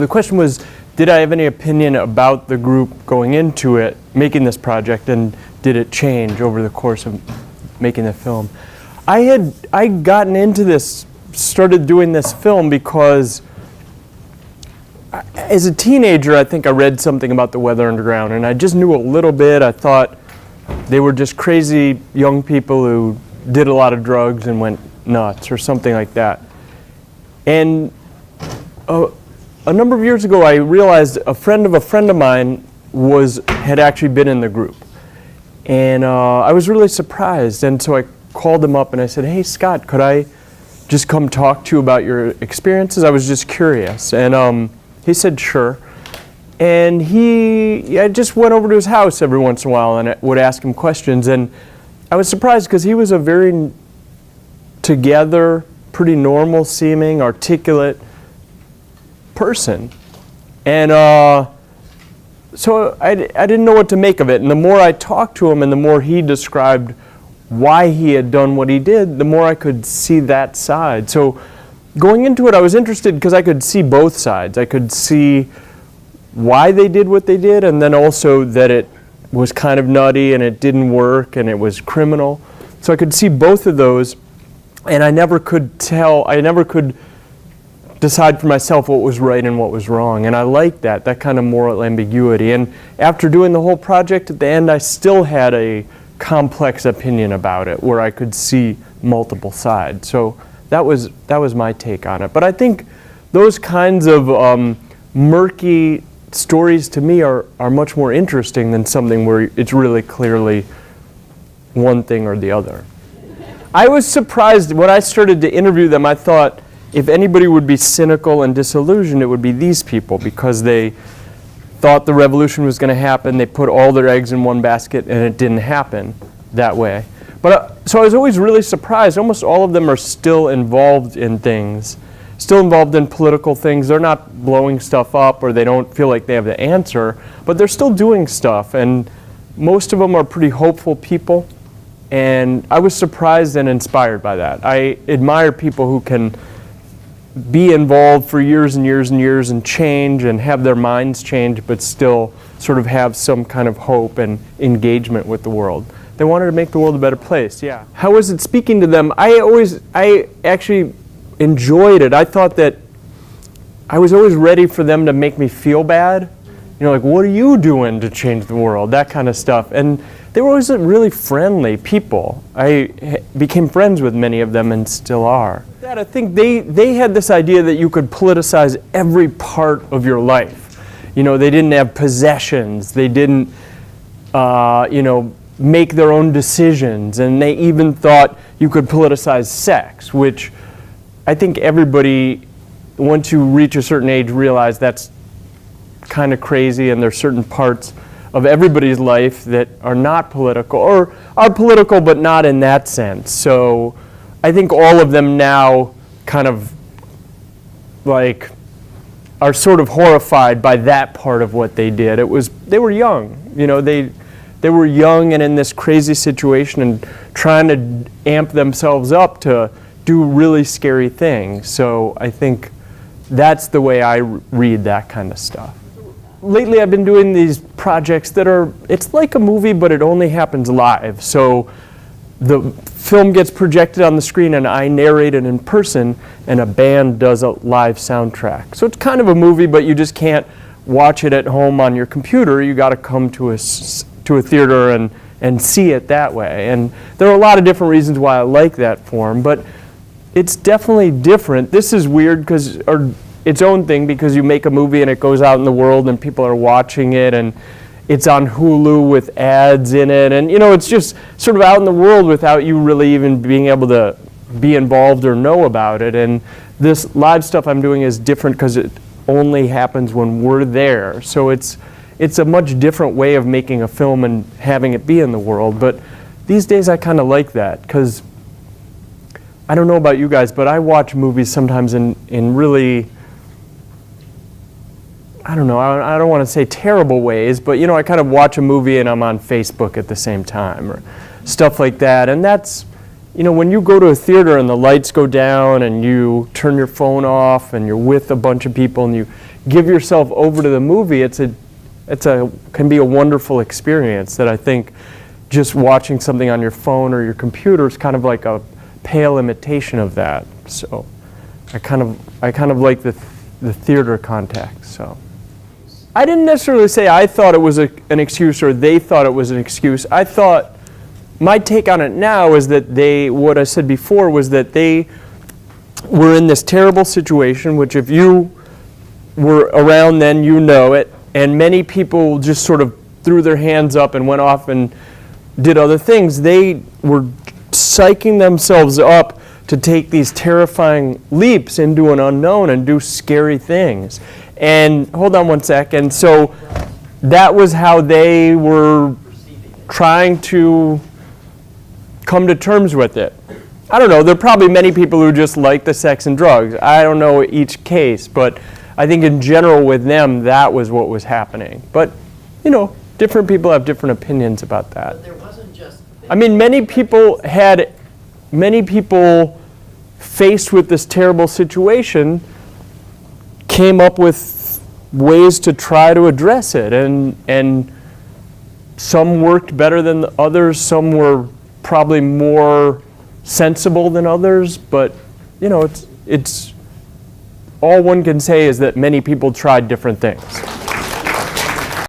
The question was, did I have any opinion about the group going into it, making this project, and did it change over the course of making the film? I'd gotten into this, started doing this film because as a teenager, I think I read something about the Weather Underground, and I just knew a little bit. I thought they were just crazy young people who did a lot of drugs and went nuts or something like that. And a number of years ago, I realized a friend of mine had actually been in the group. And I was really surprised. And so I called him up and I said, "Hey, Scott, could I just come talk to you about your experiences? I was just curious." And he said, "Sure." And I just went over to his house every once in a while and I would ask him questions. And I was surprised because he was a very together, pretty normal seeming, articulate person. And so I didn't know what to make of it. And the more I talked to him and the more he described why he had done what he did, the more I could see that side. So going into it, I was interested because I could see both sides. I could see why they did what they did, and then also that it was kind of nutty and it didn't work and it was criminal. So I could see both of those, and I never could decide for myself what was right and what was wrong. And I liked that kind of moral ambiguity. And after doing the whole project, at the end I still had a complex opinion about it where I could see multiple sides. So that was my take on it. But I think those kinds of murky stories to me are much more interesting than something where it's really clearly one thing or the other. I was surprised when I started to interview them. I thought if anybody would be cynical and disillusioned, it would be these people, because they thought the revolution was going to happen. They put all their eggs in one basket and it didn't happen that way. But so I was always really surprised. Almost all of them are still involved in things, still involved in political things. They're not blowing stuff up or they don't feel like they have the answer, but they're still doing stuff. And most of them are pretty hopeful people. And I was surprised and inspired by that. I admire people who can be involved for years and years and years and change and have their minds change, but still sort of have some kind of hope and engagement with the world. They wanted to make the world a better place, yeah. How was it speaking to them? I actually enjoyed it. I thought that I was always ready for them to make me feel bad. You know, like, what are you doing to change the world? That kind of stuff. And they were always really friendly people. I became friends with many of them and still are. I think they had this idea that you could politicize every part of your life. You know, they didn't have possessions. They didn't, make their own decisions. And they even thought you could politicize sex, which I think everybody, once you reach a certain age, realize that's kind of crazy, and there's certain parts of everybody's life that are not political, or are political but not in that sense. So I think all of them now kind of like are sort of horrified by that part of what they did. They were young, you know, they were young and in this crazy situation and trying to amp themselves up to do really scary things. So I think that's the way I read that kind of stuff. Lately I've been doing these projects that it's like a movie, but it only happens live. So the film gets projected on the screen and I narrate it in person and a band does a live soundtrack. So it's kind of a movie, but you just can't watch it at home on your computer. You got to come to a theater and see it that way. And there are a lot of different reasons why I like that form, but it's definitely different. This is weird because its own thing, because you make a movie and it goes out in the world and people are watching it and it's on Hulu with ads in it, and you know, it's just sort of out in the world without you really even being able to be involved or know about it. And this live stuff I'm doing is different because it only happens when we're there. So it's a much different way of making a film and having it be in the world. But these days I kind of like that, because I don't know about you guys, but I watch movies sometimes in really, I don't know, I don't want to say terrible ways, but you know, I kind of watch a movie and I'm on Facebook at the same time or stuff like that. And that's, you know, when you go to a theater and the lights go down and you turn your phone off and you're with a bunch of people and you give yourself over to the movie, can be a wonderful experience that I think just watching something on your phone or your computer is kind of like a pale imitation of that. So I kind of like the theater context. So I didn't necessarily say I thought it was an excuse or they thought it was an excuse. I thought my take on it now is that what I said before was that they were in this terrible situation, which if you were around then, you know it, and many people just sort of threw their hands up and went off and did other things. They were psyching themselves up to take these terrifying leaps into an unknown and do scary things. And hold on one sec. And so that was how they were trying to come to terms with it. I don't know. There are probably many people who just like the sex and drugs. I don't know each case, but I think in general with them, that was what was happening. But, you know, different people have different opinions about that. But there wasn't just... I mean, many people faced with this terrible situation came up with ways to try to address it, and some worked better than others. Some were probably more sensible than others, but you know, it's all one can say is that many people tried different things.